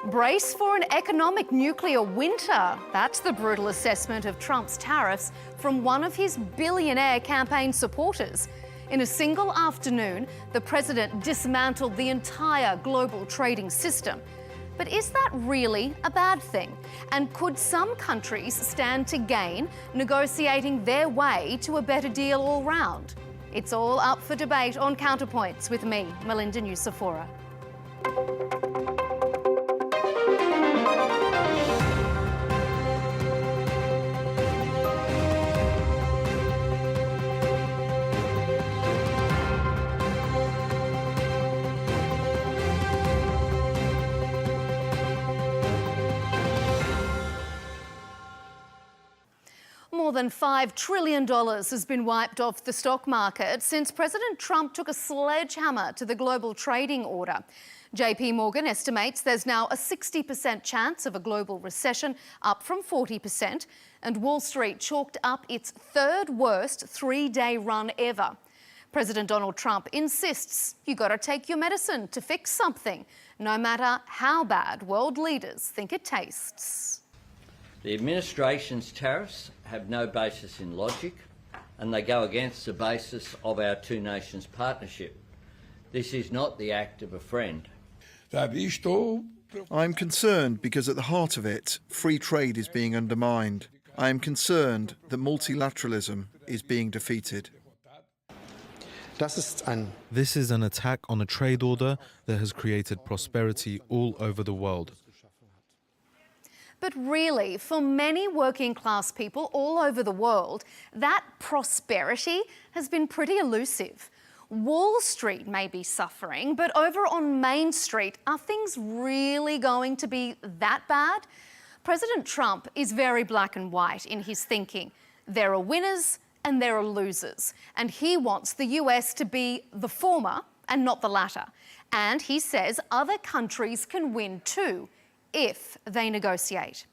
Brace for an economic nuclear winter. That's the brutal assessment of Trump's tariffs from one of his billionaire campaign supporters. In a single afternoon, the president dismantled the entire global trading system. But is that really a bad thing? And could some countries stand to gain negotiating their way to a better deal all round? It's all up for debate on Counterpoints with me, Melinda Nucifora. More than $5 trillion has been wiped off the stock market since President Trump took a sledgehammer to the global trading order. JP Morgan estimates there's now a 60% chance of a global recession, up from 40%, and Wall Street chalked up its third worst three-day run ever. President Donald Trump insists you got to take your medicine to fix something, no matter how bad world leaders think it tastes. The administration's tariffs have no basis in logic, and they go against the basis of our two nations partnership. This is not the act of a friend. I'm concerned because at the heart of it, free trade is being undermined. I am concerned that multilateralism is being defeated. This is an attack on a trade order that has created prosperity all over the world. But really, for many working class people all over the world, that prosperity has been pretty elusive. Wall Street may be suffering, but over on Main Street, are things really going to be that bad? President Trump is very black and white in his thinking. There are winners and there are losers, and he wants the US to be the former and not the latter. And he says other countries can win too, if they negotiate.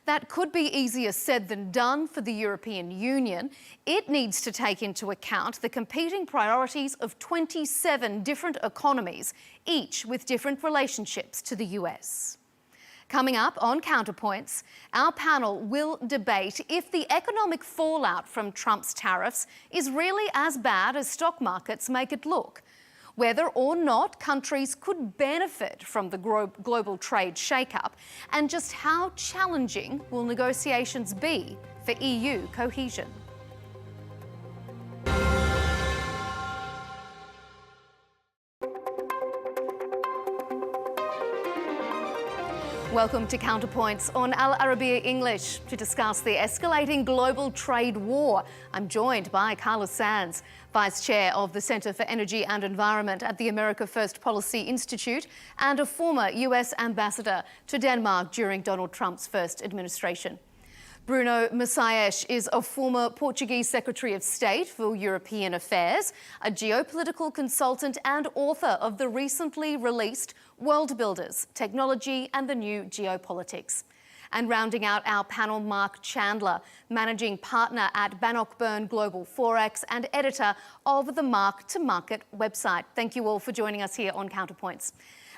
That could be easier said than done for the European Union. It needs to take into account the competing priorities of 27 different economies, each with different relationships to the US. Coming up on Counterpoints, our panel will debate if the economic fallout from Trump's tariffs is really as bad as stock markets make it look, whether or not countries could benefit from the global trade shakeup, and just how challenging will negotiations be for EU cohesion. Welcome to Counterpoints on Al Arabiya English to discuss the escalating global trade war. I'm joined by Carla Sands, Vice Chair of the Centre for Energy and Environment at the America First Policy Institute and a former US ambassador to Denmark during Donald Trump's first administration. Bruno Macaes is a former Portuguese Secretary of State for European Affairs, a geopolitical consultant and author of the recently released World Builders, Technology and the New Geopolitics. And rounding out our panel, Mark Chandler, Managing Partner at Bannockburn Global Forex and editor of the Mark to Market website. Thank you all for joining us here on Counterpoints.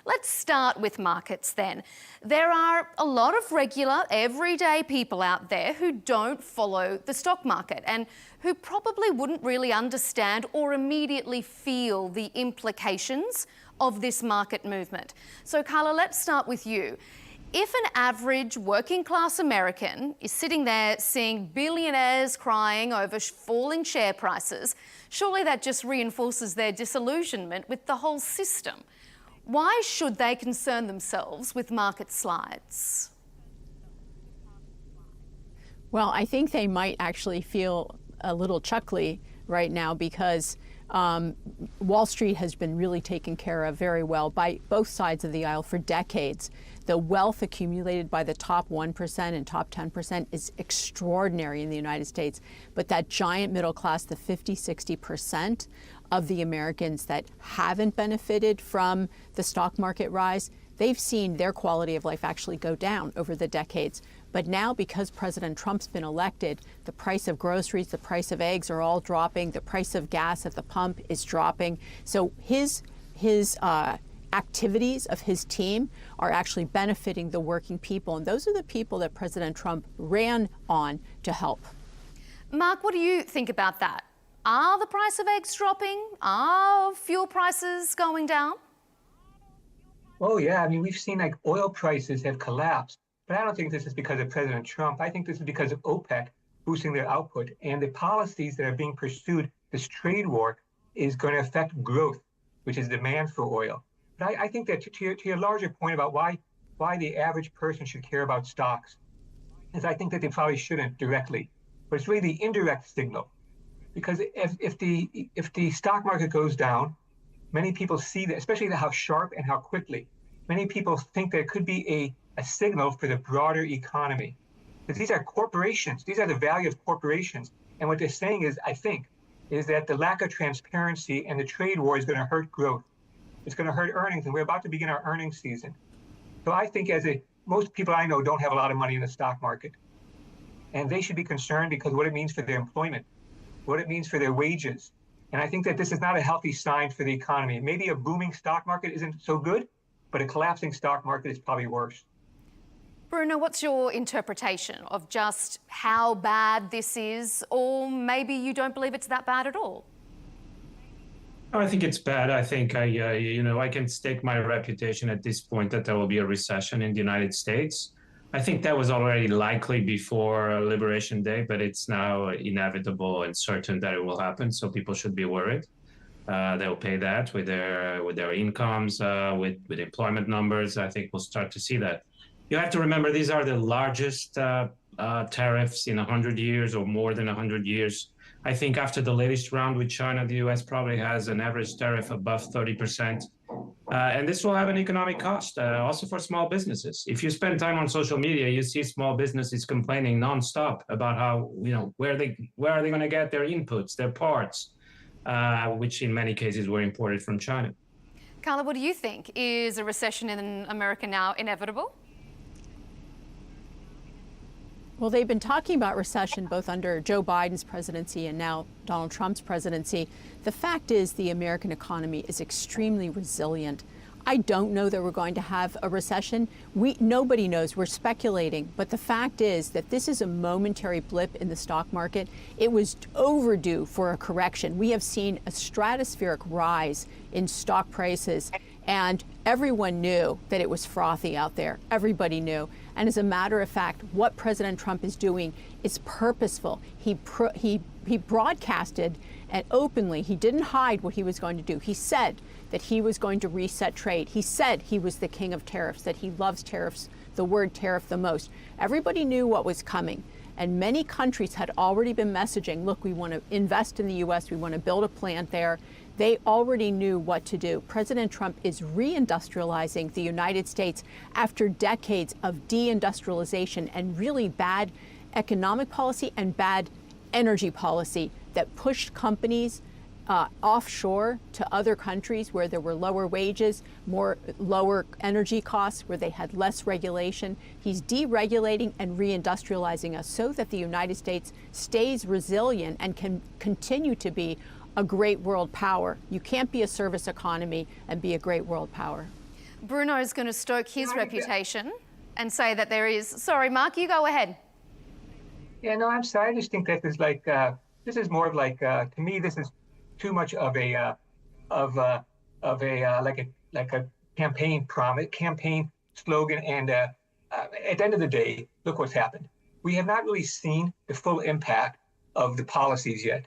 Let's start with markets then. There are a lot of regular, everyday people out there who don't follow the stock market and who probably wouldn't really understand or immediately feel the implications of this market movement. So Carla, let's start with you. If an average working class American is sitting there seeing billionaires crying over falling share prices, surely that just reinforces their disillusionment with the whole system. Why should they concern themselves with market slides? Well, I think they might actually feel a little chuckly right now because Wall Street has been really taken care of very well by both sides of the aisle for decades. The wealth accumulated by the top 1% and top 10% is extraordinary in the United States. But that giant middle class, the 50–60% of the Americans that haven't benefited from the stock market rise, they've seen their quality of life actually go down over the decades. But now, because President Trump's been elected, the price of groceries, the price of eggs are all dropping, the price of gas at the pump is dropping. So his activities of his team are actually benefiting the working people. And those are the people that President Trump ran on to help. Mark, what do you think about that? Are the price of eggs dropping? Are fuel prices going down? Oh, yeah. I mean, we've seen like oil prices have collapsed, but I don't think this is because of President Trump. I think this is because of OPEC boosting their output, and the policies that are being pursued. This trade war is going to affect growth, which is demand for oil. But I think that to your larger point about why the average person should care about stocks, is I think that they probably shouldn't directly, but it's really the indirect signal. Because if the stock market goes down, many people see that, especially how sharp and how quickly. Many people think there could be a signal for the broader economy. Because these are corporations. These are the value of corporations. And what they're saying is, I think, is that the lack of transparency and the trade war is going to hurt growth. It's going to hurt earnings, and we're about to begin our earnings season. So I think most people I know don't have a lot of money in the stock market. And they should be concerned because what it means for their employment, what it means for their wages. And I think that this is not a healthy sign for the economy. Maybe a booming stock market isn't so good, but a collapsing stock market is probably worse. Bruno, what's your interpretation of just how bad this is? Or maybe you don't believe it's that bad at all? I think it's bad. I think I can stake my reputation at this point that there will be a recession in the United States. I think that was already likely before Liberation Day, but it's now inevitable and certain that it will happen. So people should be worried. They'll pay that with their incomes, with employment numbers. I think we'll start to see that. You have to remember these are the largest tariffs in 100 years or more than 100 years. I think after the latest round with China, the U.S. probably has an average tariff above 30%. And this will have an economic cost also for small businesses. If you spend time on social media, you see small businesses complaining nonstop about how, where are they going to get their inputs, their parts, which in many cases were imported from China. Carla, what do you think? Is a recession in America now inevitable? Well, they've been talking about recession both under Joe Biden's presidency and now Donald Trump's presidency. The fact is the American economy is extremely resilient. I don't know that we're going to have a recession. Nobody knows. We're speculating. But the fact is that this is a momentary blip in the stock market. It was overdue for a correction. We have seen a stratospheric rise in stock prices, and everyone knew that it was frothy out there. Everybody knew. And as a matter of fact, what President Trump is doing is purposeful. He broadcasted and openly, he didn't hide what he was going to do. He said that he was going to reset trade. He said he was the king of tariffs, that he loves tariffs, the word tariff the most. Everybody knew what was coming. And many countries had already been messaging, look, we want to invest in the U.S., we want to build a plant there. They already knew what to do. President Trump is reindustrializing the United States after decades of deindustrialization and really bad economic policy and bad energy policy that pushed companies offshore to other countries where there were lower wages, lower energy costs, where they had less regulation. He's deregulating and reindustrializing us so that the United States stays resilient and can continue to be a great world power. You can't be a service economy and be a great world power. Bruno is going to stoke his reputation and say that there is. Sorry, Mark, you go ahead. Yeah, no, I'm sorry. I just think that there's this is more of to me, this is too much of a campaign promise, campaign slogan. And at the end of the day, look what's happened. We have not really seen the full impact of the policies yet.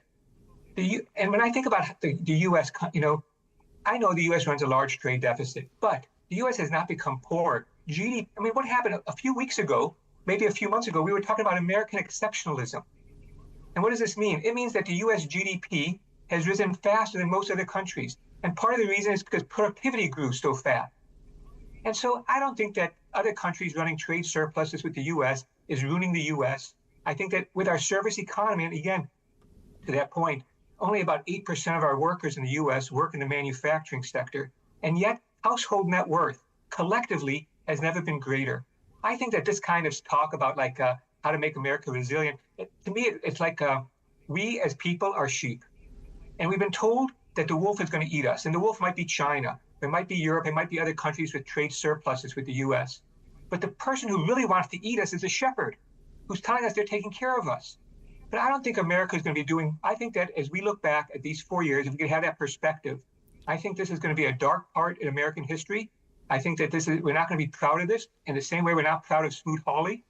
And when I think about the U.S., I know the U.S. runs a large trade deficit, but the U.S. has not become poor. GDP, I mean, what happened a few weeks ago, maybe a few months ago, we were talking about American exceptionalism. And what does this mean? It means that the U.S. GDP has risen faster than most other countries. And part of the reason is because productivity grew so fast. And so I don't think that other countries running trade surpluses with the U.S. is ruining the U.S. I think that with our service economy, and again, to that point, only about 8% of our workers in the U.S. work in the manufacturing sector, and yet household net worth collectively has never been greater. I think that this kind of talk about how to make America resilient, to me, it's like we as people are sheep. And we've been told that the wolf is going to eat us, and the wolf might be China, It might be Europe, it might be other countries with trade surpluses with the US. But the person who really wants to eat us is a shepherd who's telling us they're taking care of us. But I don't think America is going to be doing, I think that as we look back at these 4 years, if we could have that perspective, I think this is going to be a dark part in American history. I think that we're not going to be proud of this in the same way we're not proud of Smoot-Hawley.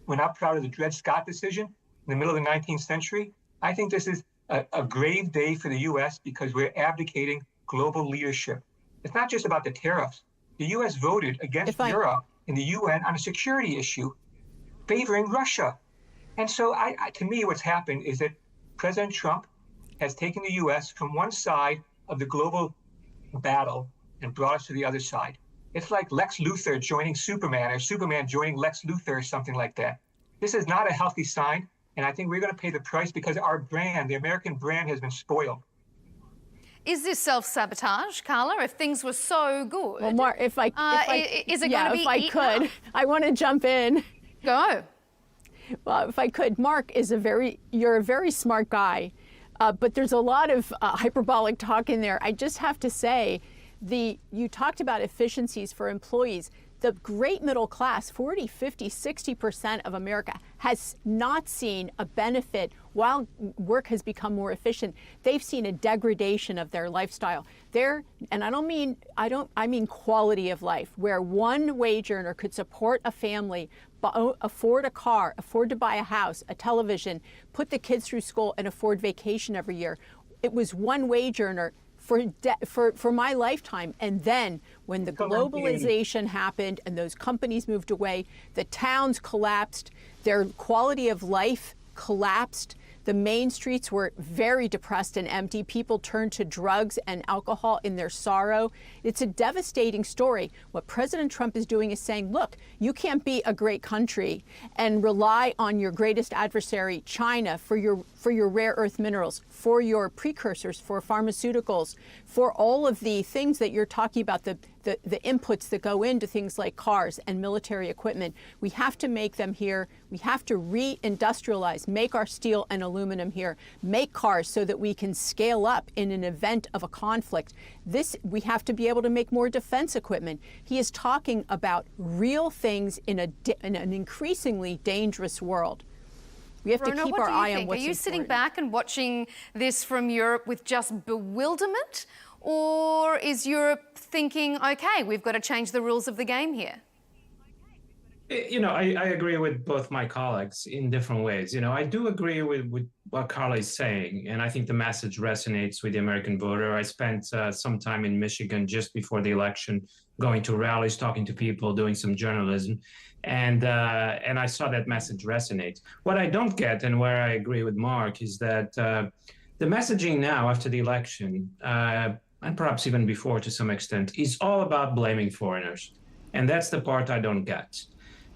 We're not proud of the Dred Scott decision in the middle of the 19th century. I think this is a grave day for the US because we're abdicating global leadership. It's not just about the tariffs. The US voted against Europe in the UN on a security issue, favoring Russia. And so to me, what's happened is that President Trump has taken the US from one side of the global battle and brought us to the other side. It's like Lex Luthor joining Superman or Superman joining Lex Luthor or something like that. This is not a healthy sign. And I think we're going to pay the price because our brand, the American brand, has been spoiled. Is this self-sabotage, Carla? If things were so good, well, Mark, is it going to be eaten up? I want to jump in. Go. Well, if I could, Mark is you're a very smart guy, but there's a lot of hyperbolic talk in there. I just have to say, you talked about efficiencies for employees. The great middle class, 40, 50, 60% of America, has not seen a benefit while work has become more efficient. They've seen a degradation of their lifestyle. And I mean quality of life, where one wage earner could support a family, afford a car, afford to buy a house, a television, put the kids through school, and afford vacation every year. It was one wage earner for my lifetime. And then when the globalization happened and those companies moved away, the towns collapsed, their quality of life collapsed. The main streets were very depressed and empty. People turned to drugs and alcohol in their sorrow. It's a devastating story. What President Trump is doing is saying, look, you can't be a great country and rely on your greatest adversary, China, for your rare earth minerals, for your precursors, for pharmaceuticals, for all of the things that you're talking about, the inputs that go into things like cars and military equipment. We have to make them here. We have to re-industrialize, make our steel and aluminum here, make cars so that we can scale up in an event of a conflict. We have to be able to make more defense equipment. He is talking about real things in an increasingly dangerous world. We have Bruno, to keep our eye on what's important. Are you sitting back and watching this from Europe with just bewilderment? Or is Europe thinking, okay, we've got to change the rules of the game here? You know, I agree with both my colleagues in different ways. You know, I do agree with what Carla is saying, and I think the message resonates with the American voter. I spent some time in Michigan just before the election, going to rallies, talking to people, doing some journalism, and I saw that message resonate. What I don't get, and where I agree with Mark, is that the messaging now after the election, and perhaps even before to some extent, is all about blaming foreigners. And that's the part I don't get.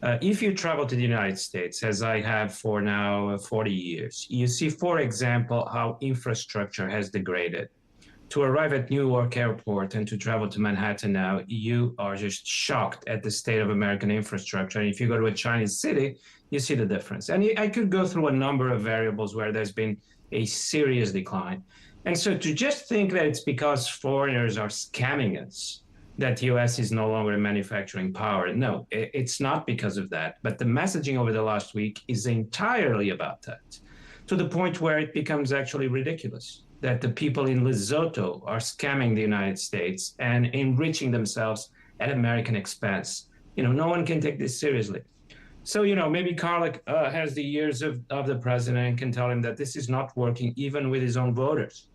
If you travel to the United States, as I have for now 40 years, you see, for example, how infrastructure has degraded. To arrive at Newark Airport and to travel to Manhattan now, you are just shocked at the state of American infrastructure. And if you go to a Chinese city, you see the difference. And I could go through a number of variables where there's been a serious decline. And so to just think that it's because foreigners are scamming us that the US is no longer a manufacturing power. No, it's not because of that. But the messaging over the last week is entirely about that, to the point where it becomes actually ridiculous that the people in Lesotho are scamming the United States and enriching themselves at American expense. You know, no one can take this seriously. So, you know, maybe Carla has the ears of the president and can tell him that this is not working even with his own voters.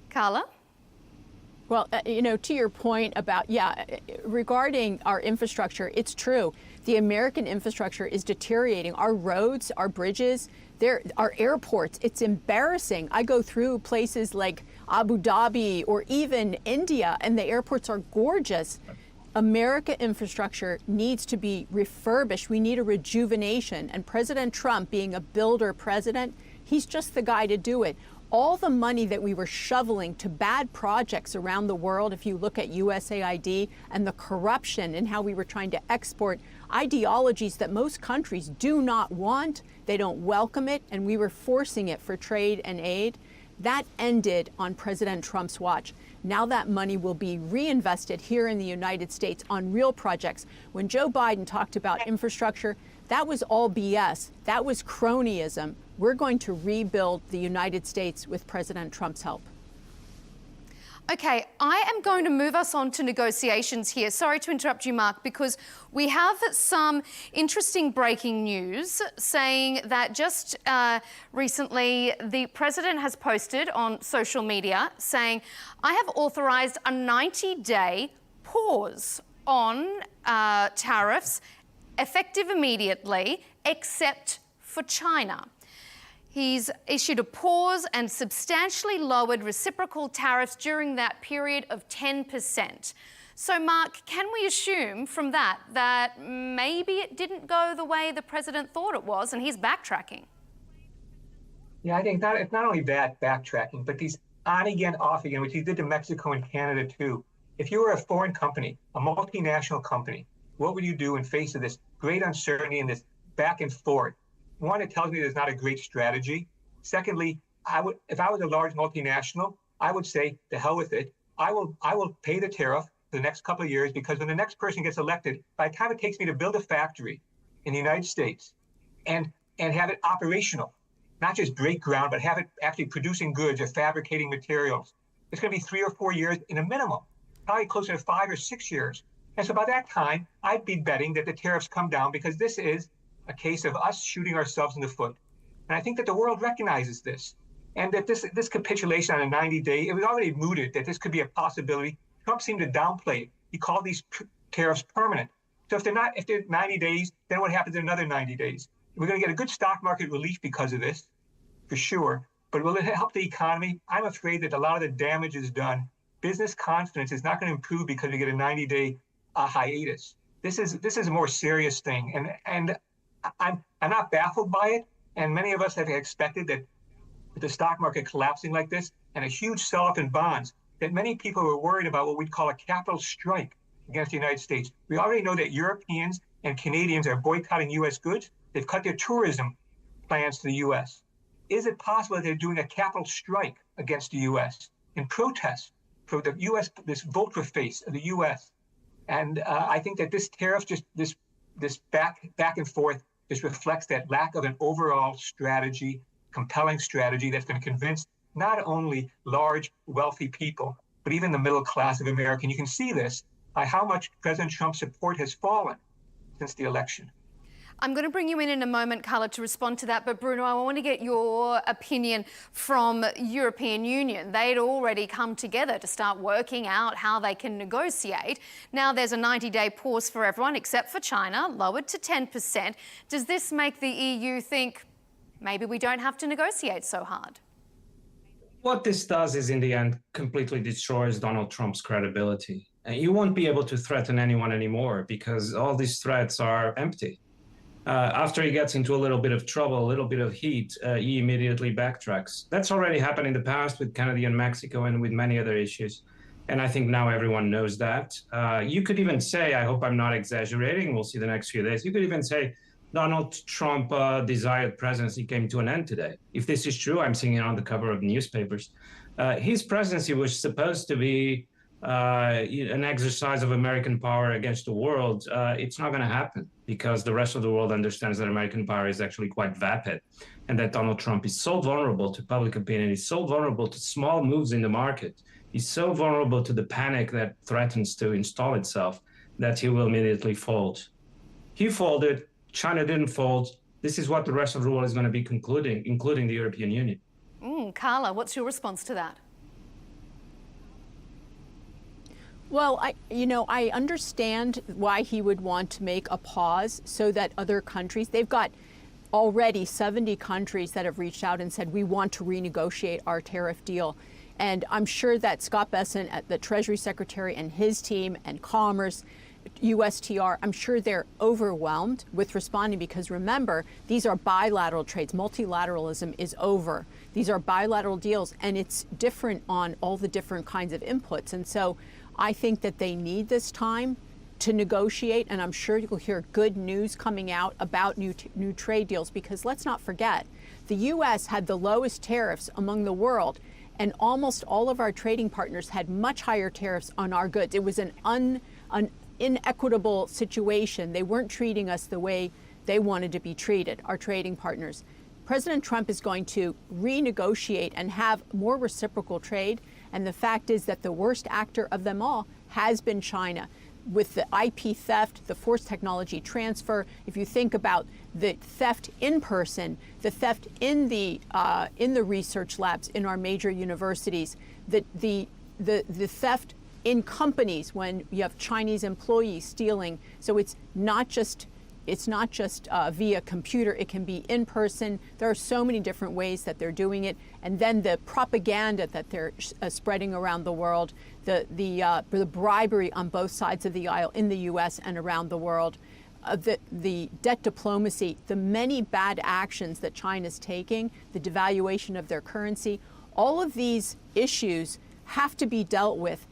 Carla? Well, you know, to your point about, regarding our infrastructure, it's true. The American infrastructure is deteriorating. Our roads, our bridges, our airports, it's embarrassing. I go through places like Abu Dhabi or even India, and the airports are gorgeous. America infrastructure needs to be refurbished. We need a rejuvenation. And President Trump, being a builder president, he's just the guy to do it. All the money that we were shoveling to bad projects around the world, if you look at USAID and the corruption and how we were trying to export ideologies that most countries do not want, they don't welcome it, and we were forcing it for trade and aid. That ended on President Trump's watch. Now that money will be reinvested here in the United States on real projects. When Joe Biden talked about infrastructure, that was all BS. That was cronyism. We're going to rebuild the United States with President Trump's help. Okay, I am going to move us on to negotiations here. Sorry to interrupt you, Mark, because we have some interesting breaking news saying that just recently the president has posted on social media saying, I have authorized a 90-day pause on tariffs effective immediately, except for China. He's issued a pause and substantially lowered reciprocal tariffs during that period of 10%. So, Mark, can we assume from that that maybe it didn't go the way the president thought it was and he's backtracking? Yeah, I think it's not only that backtracking, but these on again, off again, which he did to Mexico and Canada too. If you were a foreign company, a multinational company, what would you do in face of this great uncertainty and this back and forth? One, it tells me there's not a great strategy. Secondly, if I was a large multinational, I would say, to hell with it. I will pay the tariff for the next couple of years, because when the next person gets elected, by the time it takes me to build a factory in the United States and have it operational, not just break ground, but have it actually producing goods or fabricating materials, it's going to be 3 or 4 years in a minimum, probably closer to 5 or 6 years. And so by that time, I'd be betting that the tariffs come down, because this is a case of us shooting ourselves in the foot. And I think that the world recognizes this, and that this capitulation on a 90-day, it was already mooted that this could be a possibility. Trump seemed to downplay it. He called these tariffs permanent. So if they're 90 days, then what happens in another 90 days? We're going to get a good stock market relief because of this, for sure. But will it help the economy? I'm afraid that a lot of the damage is done. Business confidence is not going to improve because we get a 90-day hiatus. This is a more serious thing, and I'm not baffled by it, and many of us have expected that with the stock market collapsing like this and a huge sell-off in bonds, that many people were worried about what we'd call a capital strike against the United States. We already know that Europeans and Canadians are boycotting U.S. goods. They've cut their tourism plans to the U.S. Is it possible that they're doing a capital strike against the U.S. in protest for the U.S., this vote-for-face of the U.S.? And I think that this tariff, just this back and forth, this reflects that lack of an overall strategy, compelling strategy that's going to convince not only large, wealthy people, but even the middle class of America. And you can see this by how much President Trump's support has fallen since the election. I'm going to bring you in a moment, Carla, to respond to that. But Bruno, I want to get your opinion from European Union. They'd already come together to start working out how they can negotiate. Now there's a 90-day pause for everyone except for China, lowered to 10%. Does this make the EU think maybe we don't have to negotiate so hard? What this does is, in the end, completely destroys Donald Trump's credibility. And you won't be able to threaten anyone anymore, because all these threats are empty. After he gets into a little bit of trouble, a little bit of heat, he immediately backtracks. That's already happened in the past with Canada and Mexico and with many other issues. And I think now everyone knows that. You could even say, I hope I'm not exaggerating, we'll see the next few days, you could even say Donald Trump desired presidency came to an end today. If this is true, I'm seeing it on the cover of newspapers. His presidency was supposed to be an exercise of American power against the world. It's not going to happen, because the rest of the world understands that American power is actually quite vapid, and that Donald Trump is so vulnerable to public opinion, he's so vulnerable to small moves in the market, he's so vulnerable to the panic that threatens to install itself, that he will immediately fold. He folded, China didn't fold. This is what the rest of the world is going to be concluding, including the European Union. Carla, what's your response to that? Well, I understand why he would want to make a pause so that other countries, they've got already 70 countries that have reached out and said, we want to renegotiate our tariff deal. And I'm sure that Scott Bessent, the Treasury Secretary, and his team, and Commerce, USTR, I'm sure they're overwhelmed with responding, because remember, these are bilateral trades. Multilateralism is over. These are bilateral deals, and it's different on all the different kinds of inputs. And so I think that they need this time to negotiate, and I'm sure you'll hear good news coming out about new trade deals, because let's not forget, the U.S. had the lowest tariffs among the world, and almost all of our trading partners had much higher tariffs on our goods. It was an inequitable situation. They weren't treating us the way they wanted to be treated, our trading partners. President Trump is going to renegotiate and have more reciprocal trade, and the fact is that the worst actor of them all has been China. With the IP theft, the forced technology transfer, if you think about the theft in person, the theft in the research labs in our major universities, the theft in companies when you have Chinese employees stealing. So it's not just via computer, it can be in person. There are so many different ways that they're doing it. And then the propaganda that they're spreading around the world, the bribery on both sides of the aisle in the US and around the world, the debt diplomacy, the many bad actions that China's taking, the devaluation of their currency, all of these issues have to be dealt with.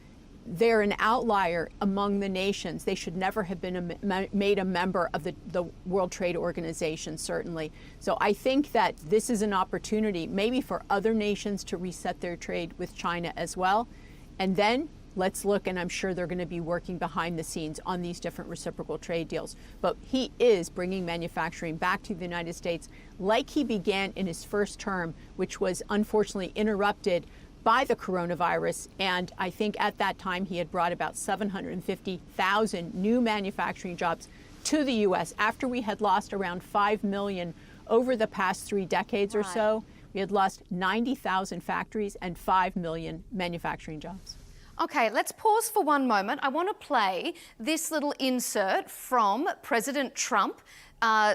They're an outlier among the nations. They should never have been made a member of the World Trade Organization, certainly. So I think that this is an opportunity maybe for other nations to reset their trade with China as well. And then let's look, and I'm sure they're going to be working behind the scenes on these different reciprocal trade deals. But he is bringing manufacturing back to the United States like he began in his first term, which was unfortunately interrupted by the coronavirus. And I think at that time he had brought about 750,000 new manufacturing jobs to the U.S. after we had lost around 5 million over the past 3 decades or so. We had lost 90,000 factories and 5 million manufacturing jobs. Okay, let's pause for one moment. I want to play this little insert from President Trump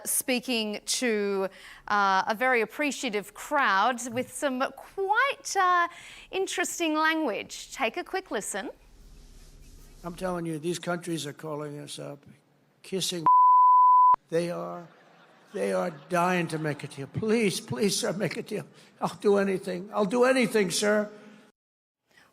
speaking to a very appreciative crowd with some quite interesting language. Take a quick listen. I'm telling you, these countries are calling us up, kissing. They are dying to make a deal. Please, please, sir, make a deal. I'll do anything. I'll do anything, sir.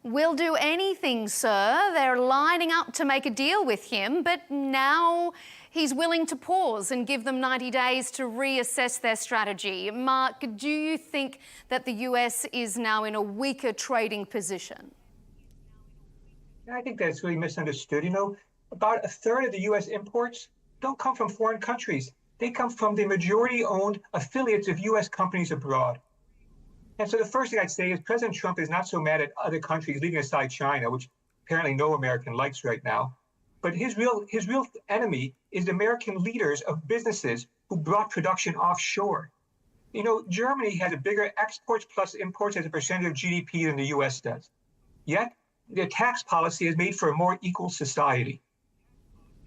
We'll do anything, sir. They're lining up to make a deal with him, but now he's willing to pause and give them 90 days to reassess their strategy. Mark, do you think that the US is now in a weaker trading position? I think that's really misunderstood. You know, about a third of the US imports don't come from foreign countries. They come from the majority-owned affiliates of US companies abroad. And so the first thing I'd say is President Trump is not so mad at other countries, leaving aside China, which apparently no American likes right now. But his real enemy is the American leaders of businesses who brought production offshore. You know, Germany has a bigger exports plus imports as a percentage of GDP than the US does. Yet, their tax policy has made for a more equal society.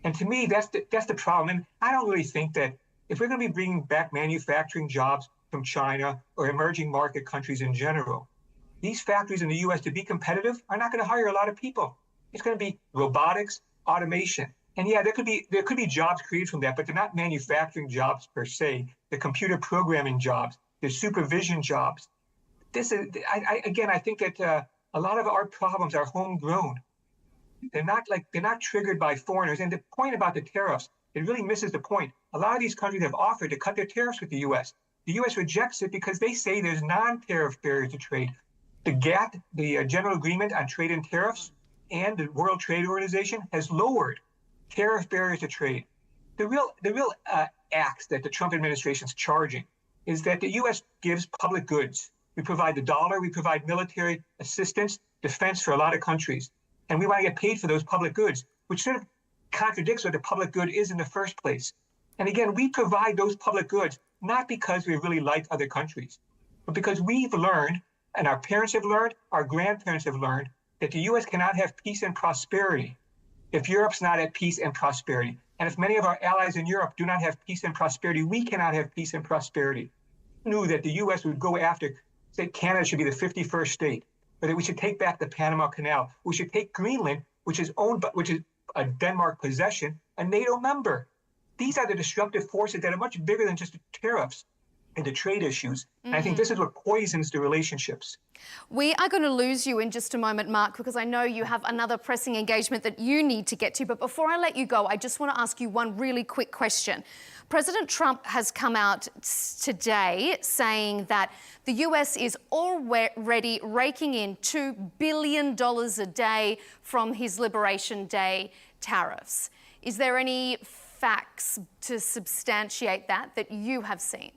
And to me, that's the problem. And I don't really think that if we're going to be bringing back manufacturing jobs from China or emerging market countries in general, these factories in the US, to be competitive, are not going to hire a lot of people. It's going to be robotics, automation. And yeah, there could be jobs created from that, but they're not manufacturing jobs per se. They're computer programming jobs, they're supervision jobs. This is, I think that a lot of our problems are homegrown. They're not triggered by foreigners. And the point about the tariffs, it really misses the point. A lot of these countries have offered to cut their tariffs with the US. The US rejects it because they say there's non-tariff barriers to trade. The GATT, the General Agreement on Trade and Tariffs, and the World Trade Organization has lowered tariff barriers to trade. The real axe that the Trump administration is charging is that the US gives public goods. We provide the dollar, we provide military assistance, defense for a lot of countries. And we want to get paid for those public goods, which sort of contradicts what the public good is in the first place. And again, we provide those public goods not because we really like other countries, but because we've learned, and our parents have learned, our grandparents have learned, that the US cannot have peace and prosperity if Europe's not at peace and prosperity. And if many of our allies in Europe do not have peace and prosperity, we cannot have peace and prosperity. We knew that the US would go after, say, Canada should be the 51st state, or that we should take back the Panama Canal. We should take Greenland, which is a Denmark possession, a NATO member. These are the disruptive forces that are much bigger than just the tariffs. into trade issues. And I think this is what poisons the relationships. We are going to lose you in just a moment, Mark, because I know you have another pressing engagement that you need to get to. But before I let you go, I just want to ask you one really quick question. President Trump has come out today saying that the US is already raking in $2 billion a day from his Liberation Day tariffs. Is there any facts to substantiate that you have seen?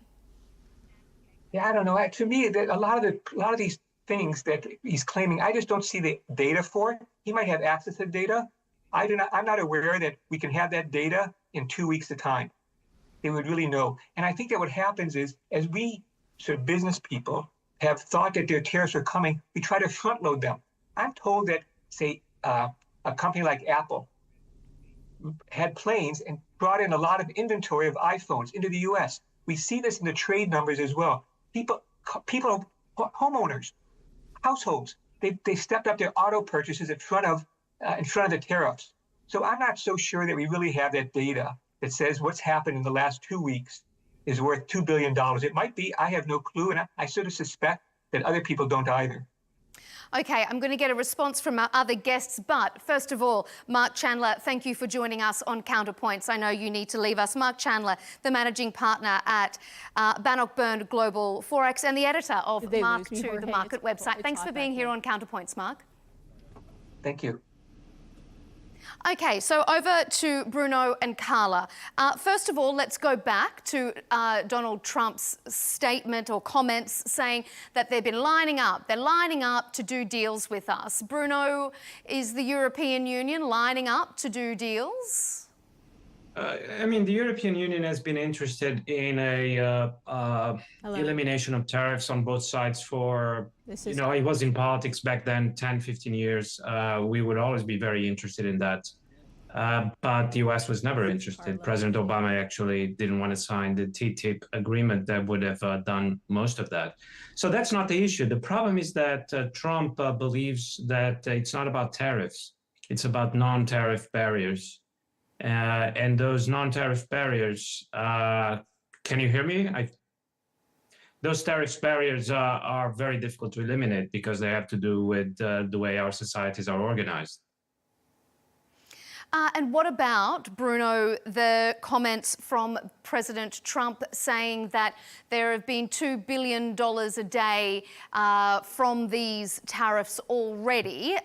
Yeah, I don't know. To me, that a lot of these things that he's claiming, I just don't see the data for it. He might have access to data. I'm not aware that we can have that data in 2 weeks' time. They would really know. And I think that what happens is, as we sort of business people have thought that their tariffs are coming, we try to front load them. I'm told that, say, a company like Apple had planes and brought in a lot of inventory of iPhones into the US. We see this in the trade numbers as well. People, homeowners, households, they stepped up their auto purchases in front of the tariffs. So I'm not so sure that we really have that data that says what's happened in the last 2 weeks is worth $2 billion. It might be, I have no clue, and I sort of suspect that other people don't either. Okay, I'm going to get a response from our other guests, but first of all, Mark Chandler, thank you for joining us on Counterpoints. I know you need to leave us. Mark Chandler, the managing partner at Bannockburn Global Forex and the editor of Mark to the Market website. Thanks for being here on Counterpoints, Mark. Thank you. Okay, so over to Bruno and Carla. First of all, let's go back to Donald Trump's statement or comments saying that they've been lining up. They're lining up to do deals with us. Bruno, is the European Union lining up to do deals? I mean, the European Union has been interested in a elimination of tariffs on both sides for, you know, it was in politics back then, 10, 15 years. We would always be very interested in that. But the US was never interested. President Obama actually didn't want to sign the TTIP agreement that would have done most of that. So that's not the issue. The problem is that Trump believes that it's not about tariffs. It's about non-tariff barriers. And those non-tariff barriers, can you hear me? Those tariff barriers are very difficult to eliminate because they have to do with the way our societies are organized. And what about, Bruno, the comments from President Trump saying that there have been $2 billion a day from these tariffs already?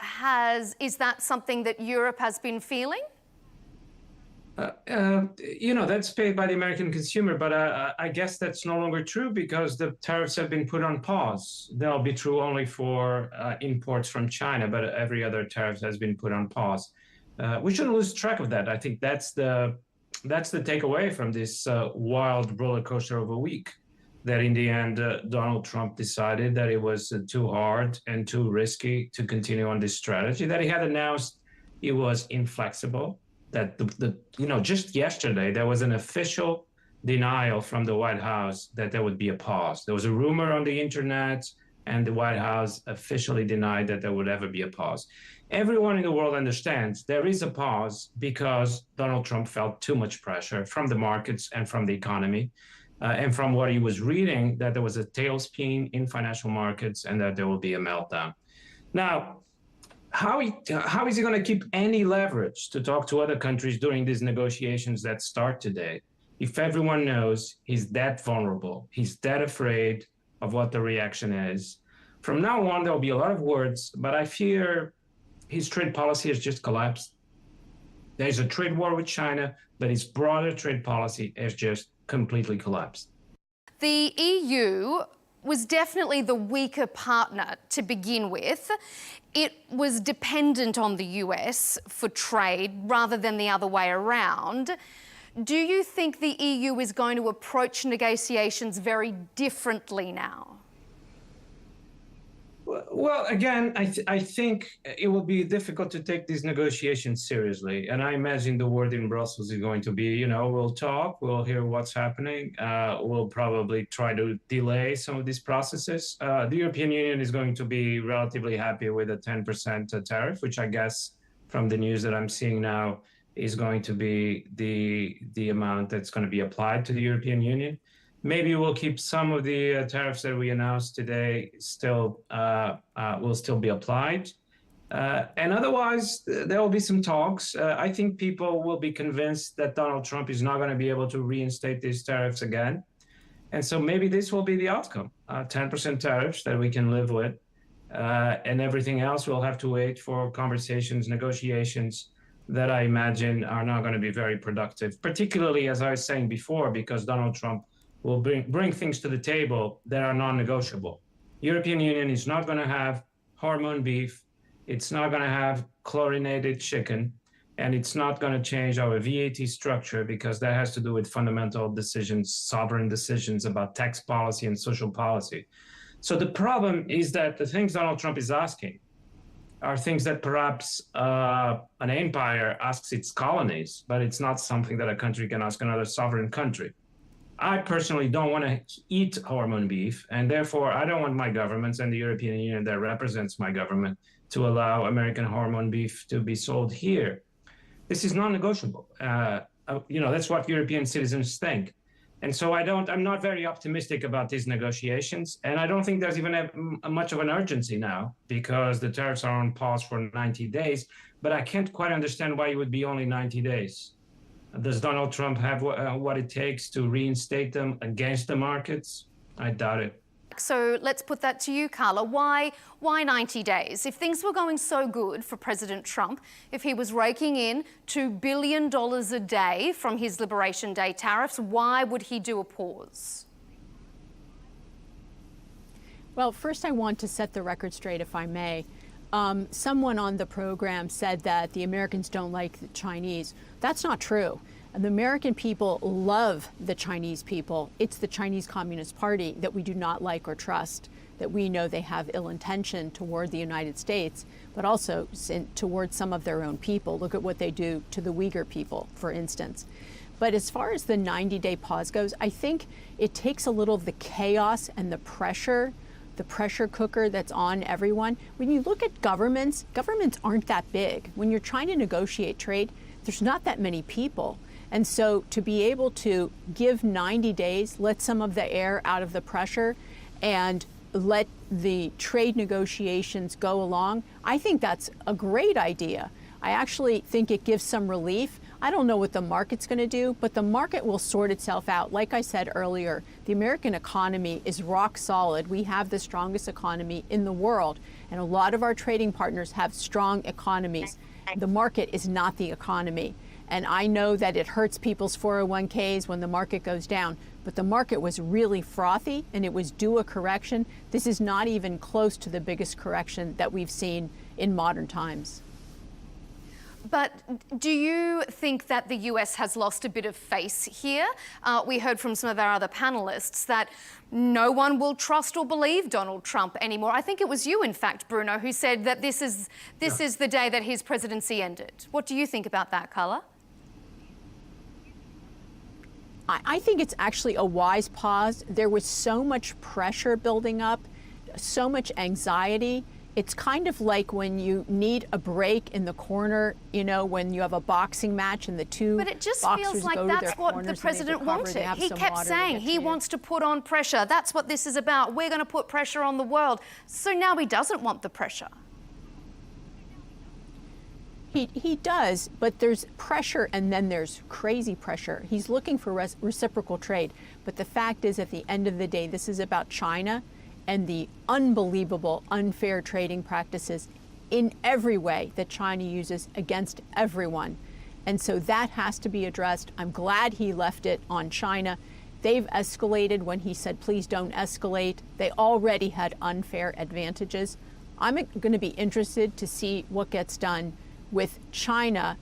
Is that something that Europe has been feeling? You know, that's paid by the American consumer, but I guess that's no longer true because the tariffs have been put on pause. They'll be true only for imports from China, but every other tariff has been put on pause. We shouldn't lose track of that. I think that's the takeaway from this wild roller coaster of a week, that in the end, Donald Trump decided that it was too hard and too risky to continue on this strategy, that he had announced it was inflexible. That just yesterday, there was an official denial from the White House that there would be a pause. There was a rumor on the internet, and the White House officially denied that there would ever be a pause. Everyone in the world understands there is a pause because Donald Trump felt too much pressure from the markets and from the economy, and from what he was reading, that there was a tailspin in financial markets and that there will be a meltdown. Now, how is he going to keep any leverage to talk to other countries during these negotiations that start today if everyone knows he's that vulnerable, he's that afraid of what the reaction is? From now on, there'll be a lot of words, but I fear his trade policy has just collapsed. There's a trade war with China, but his broader trade policy has just completely collapsed. The EU was definitely the weaker partner to begin with. It was dependent on the US for trade rather than the other way around. Do you think the EU is going to approach negotiations very differently now? Well, again, I think it will be difficult to take these negotiations seriously. And I imagine the word in Brussels is going to be, you know, we'll talk, we'll hear what's happening. We'll probably try to delay some of these processes. The European Union is going to be relatively happy with a 10% tariff, which I guess from the news that I'm seeing now is going to be the amount that's going to be applied to the European Union. Maybe we'll keep some of the tariffs that we announced today still will still be applied. And otherwise, there will be some talks. I think people will be convinced that Donald Trump is not going to be able to reinstate these tariffs again. And so maybe this will be the outcome, 10% tariffs that we can live with. And everything else will have to wait for conversations, negotiations that I imagine are not going to be very productive, particularly, as I was saying before, because Donald Trump will bring things to the table that are non-negotiable. European Union is not going to have hormone beef. It's not going to have chlorinated chicken. And it's not going to change our VAT structure because that has to do with fundamental decisions, sovereign decisions about tax policy and social policy. So the problem is that the things Donald Trump is asking are things that perhaps an empire asks its colonies, but it's not something that a country can ask another sovereign country. I personally don't want to eat hormone beef, and therefore I don't want my governments and the European Union that represents my government to allow American hormone beef to be sold here. This is non-negotiable. That's what European citizens think. And so I'm not very optimistic about these negotiations. And I don't think there's even much of an urgency now because the tariffs are on pause for 90 days. But I can't quite understand why it would be only 90 days. Does Donald Trump have what it takes to reinstate them against the markets? I doubt it. So let's put that to you, Carla. Why 90 days? If things were going so good for President Trump, if he was raking in $2 billion a day from his Liberation Day tariffs, why would he do a pause? Well, first I want to set the record straight, if I may. Someone on the program said that the Americans don't like the Chinese. That's not true. The American people love the Chinese people. It's the Chinese Communist Party that we do not like or trust, that we know they have ill intention toward the United States, but also toward some of their own people. Look at what they do to the Uyghur people, for instance. But as far as the 90-day pause goes, I think it takes a little of the chaos and the pressure cooker that's on everyone. When you look at governments aren't that big. When you're trying to negotiate trade, there's not that many people. And so to be able to give 90 days, let some of the air out of the pressure and let the trade negotiations go along, I think that's a great idea. I actually think it gives some relief. I don't know what the market's going to do, but the market will sort itself out. Like I said earlier, the American economy is rock solid. We have the strongest economy in the world, and a lot of our trading partners have strong economies. The market is not the economy. And I know that it hurts people's 401ks when the market goes down, but the market was really frothy and it was due a correction. This is not even close to the biggest correction that we've seen in modern times. But do you think that the US has lost a bit of face here? We heard from some of our other panelists that no one will trust or believe Donald Trump anymore. I think it was you, in fact, Bruno, who said that this is the day that his presidency ended. What do you think about that, Carla? I think it's actually a wise pause. There was so much pressure building up, so much anxiety. It's kind of like when you need a break in the corner, when you have a boxing match and the two boxers go to their corners. But it just feels like that's what the president wanted. He kept saying he wants to put on pressure. That's what this is about. We're going to put pressure on the world. So now he doesn't want the pressure. He does, but there's pressure and then there's crazy pressure. He's looking for reciprocal trade. But the fact is, at the end of the day, this is about China and the unbelievable unfair trading practices in every way that China uses against everyone. And so that has to be addressed. I'm glad he left it on China. They've escalated when he said, please don't escalate. They already had unfair advantages. I'm going to be interested to see what gets done with China,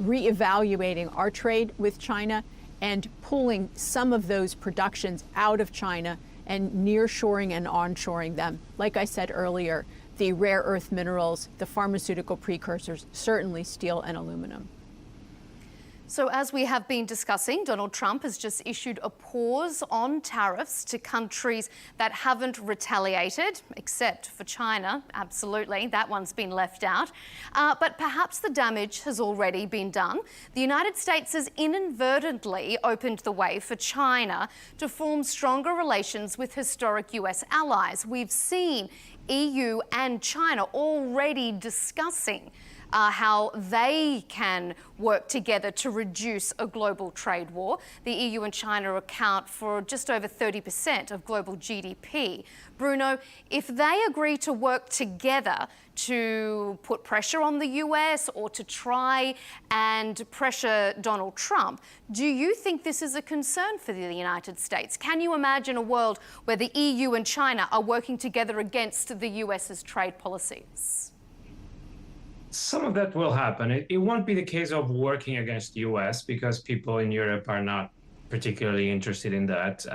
reevaluating our trade with China and pulling some of those productions out of China and nearshoring and onshoring them. Like I said earlier, the rare earth minerals, the pharmaceutical precursors, certainly steel and aluminum. So as we have been discussing, Donald Trump has just issued a pause on tariffs to countries that haven't retaliated, except for China. Absolutely, that one's been left out. But perhaps the damage has already been done. The United States has inadvertently opened the way for China to form stronger relations with historic US allies. We've seen EU and China already discussing how they can work together to reduce a global trade war. The EU and China account for just over 30% of global GDP. Bruno, if they agree to work together to put pressure on the US or to try and pressure Donald Trump, do you think this is a concern for the United States? Can you imagine a world where the EU and China are working together against the US's trade policies? Some of that will happen. It won't be the case of working against the US because people in Europe are not particularly interested in that.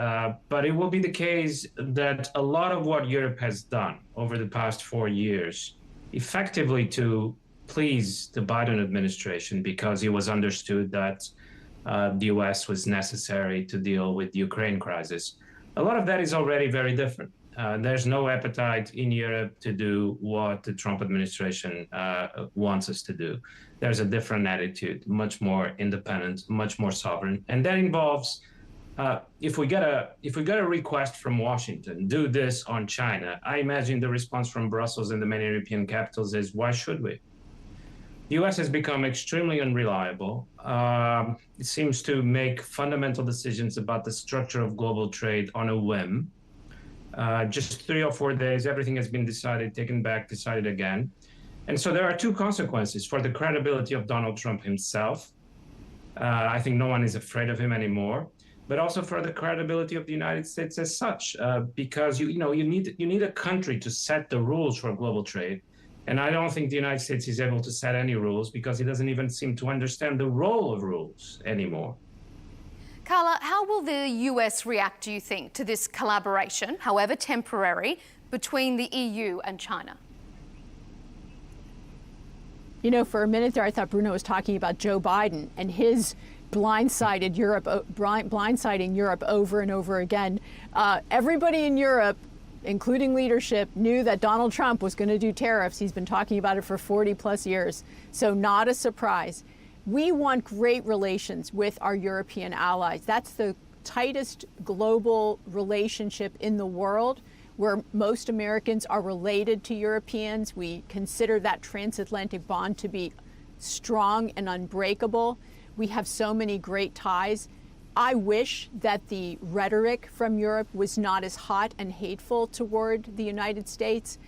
But it will be the case that a lot of what Europe has done over the past 4 years, effectively to please the Biden administration, because it was understood that the US was necessary to deal with the Ukraine crisis. A lot of that is already very different. There's no appetite in Europe to do what the Trump administration wants us to do. There's a different attitude, much more independent, much more sovereign, and that involves if we get a request from Washington, do this on China. I imagine the response from Brussels and the many European capitals is, why should we? The US has become extremely unreliable. It seems to make fundamental decisions about the structure of global trade on a whim. Just 3 or 4 days, everything has been decided, taken back, decided again. And so there are two consequences for the credibility of Donald Trump himself. I think no one is afraid of him anymore, but also for the credibility of the United States as such, because you need a country to set the rules for global trade. And I don't think the United States is able to set any rules because it doesn't even seem to understand the role of rules anymore. Carla, how will the US react, do you think, to this collaboration, however temporary, between the EU and China? You know, for a minute there, I thought Bruno was talking about Joe Biden and his blindsiding Europe over and over again. Everybody in Europe, including leadership, knew that Donald Trump was going to do tariffs. He's been talking about it for 40 plus years. So not a surprise. We want great relations with our European allies. That's the tightest global relationship in the world, where most Americans are related to Europeans. We consider that transatlantic bond to be strong and unbreakable. We have so many great ties. I wish that the rhetoric from Europe was not as hot and hateful toward the United States.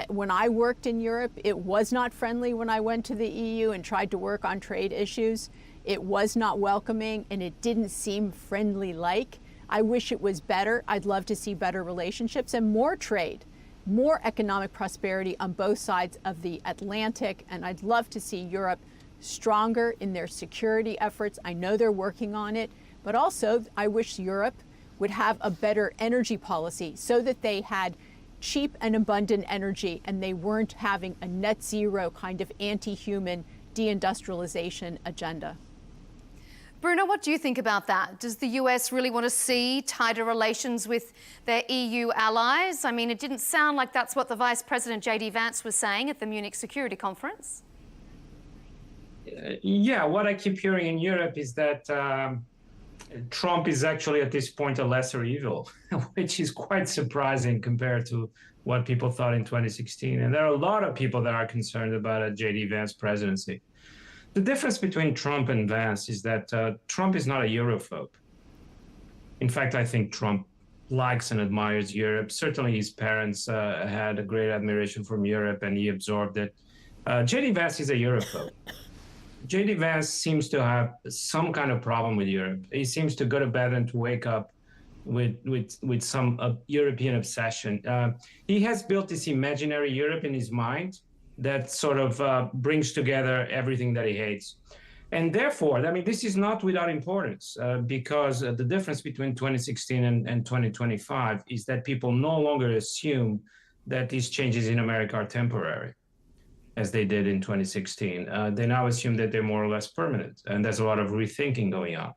When I worked in Europe, it was not friendly when I went to the EU and tried to work on trade issues. It was not welcoming, and it didn't seem friendly-like. I wish it was better. I'd love to see better relationships and more trade, more economic prosperity on both sides of the Atlantic, and I'd love to see Europe stronger in their security efforts. I know they're working on it, but also I wish Europe would have a better energy policy so that they had cheap and abundant energy and they weren't having a net zero kind of anti-human deindustrialization agenda. Bruno, what do you think about that? Does the US really want to see tighter relations with their EU allies? I mean, it didn't sound like that's what the Vice President J.D. Vance was saying at the Munich Security Conference. Yeah, what I keep hearing in Europe is that Trump is actually at this point a lesser evil, which is quite surprising compared to what people thought in 2016. And there are a lot of people that are concerned about a J.D. Vance presidency. The difference between Trump and Vance is that Trump is not a Europhobe. In fact, I think Trump likes and admires Europe. Certainly his parents had a great admiration for Europe and he absorbed it. J.D. Vance is a Europhobe. J.D. Vance seems to have some kind of problem with Europe. He seems to go to bed and to wake up with some European obsession. He has built this imaginary Europe in his mind that sort of brings together everything that he hates. And therefore, I mean, this is not without importance because the difference between 2016 and 2025 is that people no longer assume that these changes in America are temporary. as they did in 2016. They now assume that they're more or less permanent, and there's a lot of rethinking going on.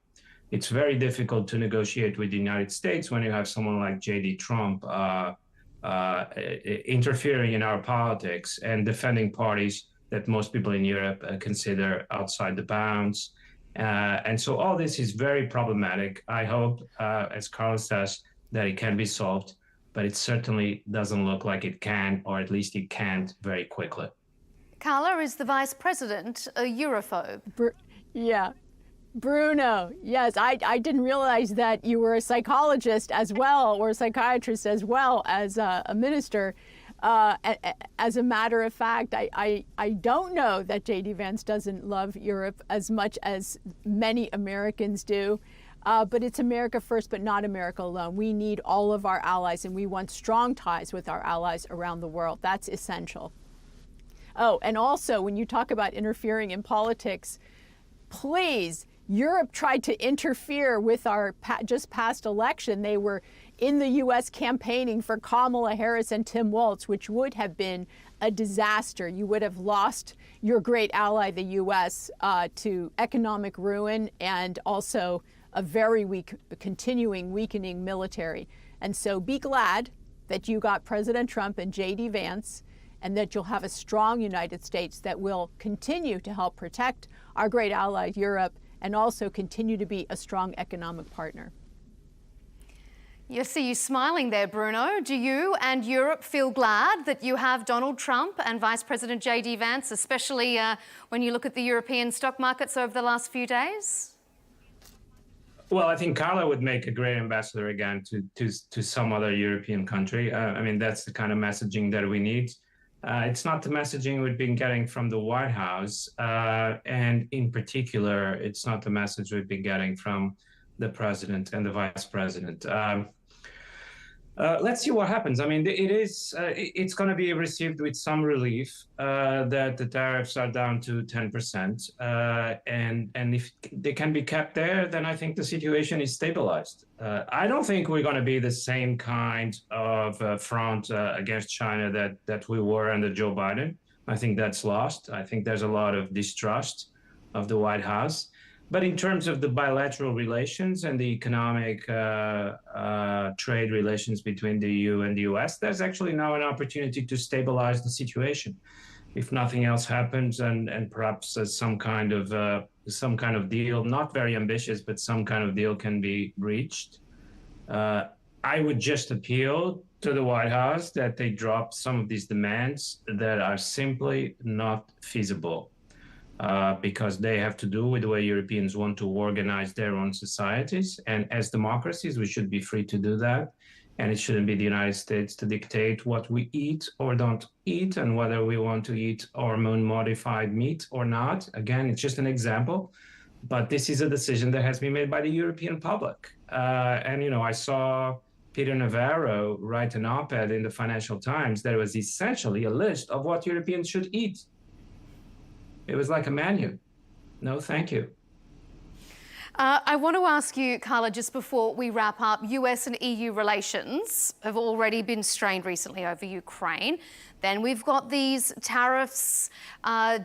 It's very difficult to negotiate with the United States when you have someone like J.D. Trump interfering in our politics and defending parties that most people in Europe consider outside the bounds. And so all this is very problematic. I hope, as Carla says, that it can be solved, but it certainly doesn't look like it can, or at least it can't very quickly. Carla, is the Vice President a Europhobe? Yeah. Bruno, yes, I didn't realize that you were a psychologist as well, or a psychiatrist as well as a minister. As a matter of fact, I don't know that J.D. Vance doesn't love Europe as much as many Americans do. But it's America first, but not America alone. We need all of our allies, and we want strong ties with our allies around the world. That's essential. Oh, and also, when you talk about interfering in politics, please, Europe tried to interfere with our just past election. They were in the U.S. campaigning for Kamala Harris and Tim Walz, which would have been a disaster. You would have lost your great ally, the U.S., to economic ruin and also a very weak, continuing weakening military. And so be glad that you got President Trump and J.D. Vance, and that you'll have a strong United States that will continue to help protect our great ally, Europe, and also continue to be a strong economic partner. I see you smiling there, Bruno. Do you and Europe feel glad that you have Donald Trump and Vice President J.D. Vance, especially when you look at the European stock markets over the last few days? Well, I think Carla would make a great ambassador again to some other European country. I mean, that's the kind of messaging that we need. It's not the messaging we've been getting from the White House. And in particular, it's not the message we've been getting from the president and the vice president. Let's see what happens. I mean, it's going to be received with some relief that the tariffs are down to 10%. And if they can be kept there, then I think the situation is stabilized. I don't think we're going to be the same kind of front against China that we were under Joe Biden. I think that's lost. I think there's a lot of distrust of the White House. But in terms of the bilateral relations and the economic trade relations between the EU and the US, there's actually now an opportunity to stabilize the situation. If nothing else happens, and perhaps some kind of deal, not very ambitious, but some kind of deal can be reached. I would just appeal to the White House that they drop some of these demands that are simply not feasible. Because they have to do with the way Europeans want to organize their own societies. And as democracies, we should be free to do that. And it shouldn't be the United States to dictate what we eat or don't eat, and whether we want to eat hormone-modified meat or not. Again, it's just an example. But this is a decision that has been made by the European public. And, you know, I saw Peter Navarro write an op-ed in the Financial Times that was essentially a list of what Europeans should eat. It was like a menu. No, thank you. I want to ask you, Carla, just before we wrap up, US and EU relations have already been strained recently over Ukraine. Then we've got these tariffs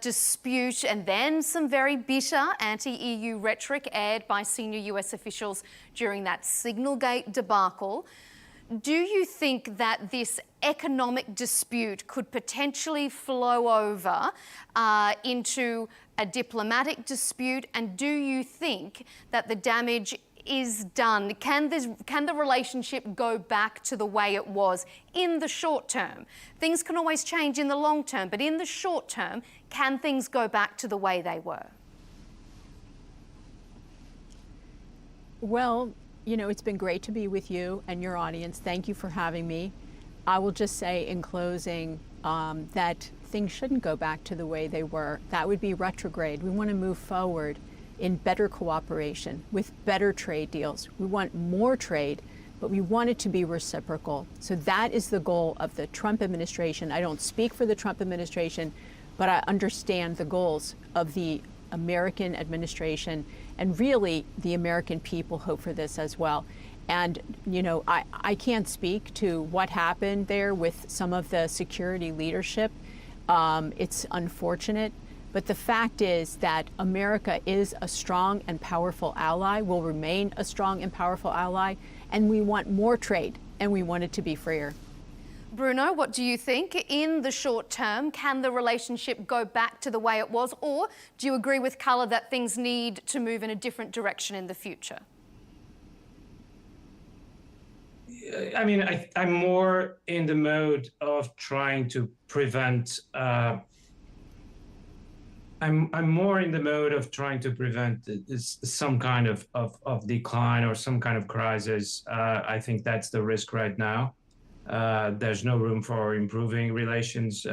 dispute, and then some very bitter anti-EU rhetoric aired by senior US officials during that Signalgate debacle. Do you think that this economic dispute could potentially flow over into a diplomatic dispute? And do you think that the damage is done? Can the relationship go back to the way it was in the short term? Things can always change in the long term, but in the short term, can things go back to the way they were? Well, you know, it's been great to be with you and your audience. Thank you for having me. I will just say in closing that things shouldn't go back to the way they were. That would be retrograde. We want to move forward in better cooperation with better trade deals. We want more trade, but we want it to be reciprocal. So that is the goal of the Trump administration. I don't speak for the Trump administration, but I understand the goals of the American administration, and really the American people hope for this as well. And, you know, I can't speak to what happened there with some of the security leadership, It's unfortunate, but the fact is that America is a strong and powerful ally, will remain a strong and powerful ally, and we want more trade, and we want it to be freer. Bruno, what do you think? In the short term, can the relationship go back to the way it was, or do you agree with Carla that things need to move in a different direction in the future? I mean, I'm more in the mode of trying to prevent. I'm more in the mode of trying to prevent some kind of decline or some kind of crisis. I think that's the risk right now. There's no room for improving relations.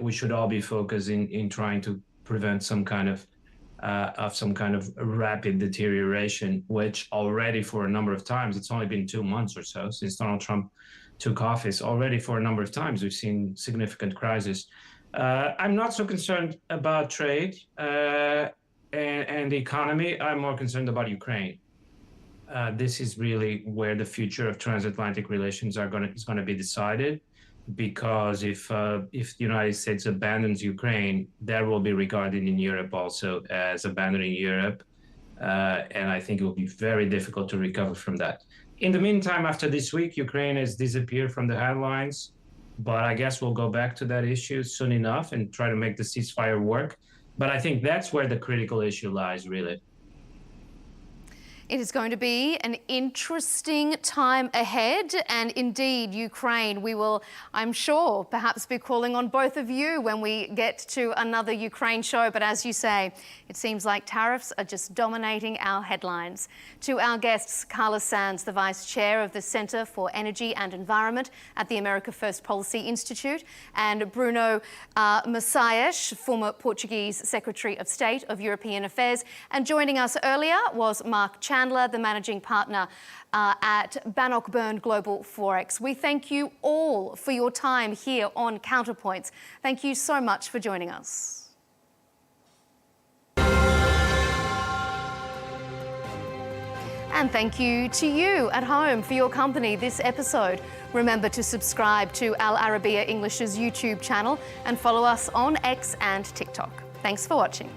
We should all be focused in trying to prevent some kind of rapid deterioration, which already for a number of times, it's only been 2 months or so since Donald Trump took office. Already for a number of times, we've seen significant crisis. I'm not so concerned about trade and the economy. I'm more concerned about Ukraine. This is really where the future of transatlantic relations is going to be decided, because if the United States abandons Ukraine, that will be regarded in Europe also as abandoning Europe, and I think it will be very difficult to recover from that. In the meantime, after this week, Ukraine has disappeared from the headlines, but I guess we'll go back to that issue soon enough and try to make the ceasefire work. But I think that's where the critical issue lies, really. It is going to be an interesting time ahead, and indeed, Ukraine, we will, I'm sure, perhaps be calling on both of you when we get to another Ukraine show. But as you say, it seems like tariffs are just dominating our headlines. To our guests, Carla Sands, the Vice Chair of the Centre for Energy and Environment at the America First Policy Institute, and Bruno Macaes, former Portuguese Secretary of State of European Affairs. And joining us earlier was Mark Chandler, the Managing Partner at Bannockburn Global Forex. We thank you all for your time here on Counterpoints. Thank you so much for joining us. And thank you to you at home for your company this episode. Remember to subscribe to Al Arabiya English's YouTube channel and follow us on X and TikTok. Thanks for watching.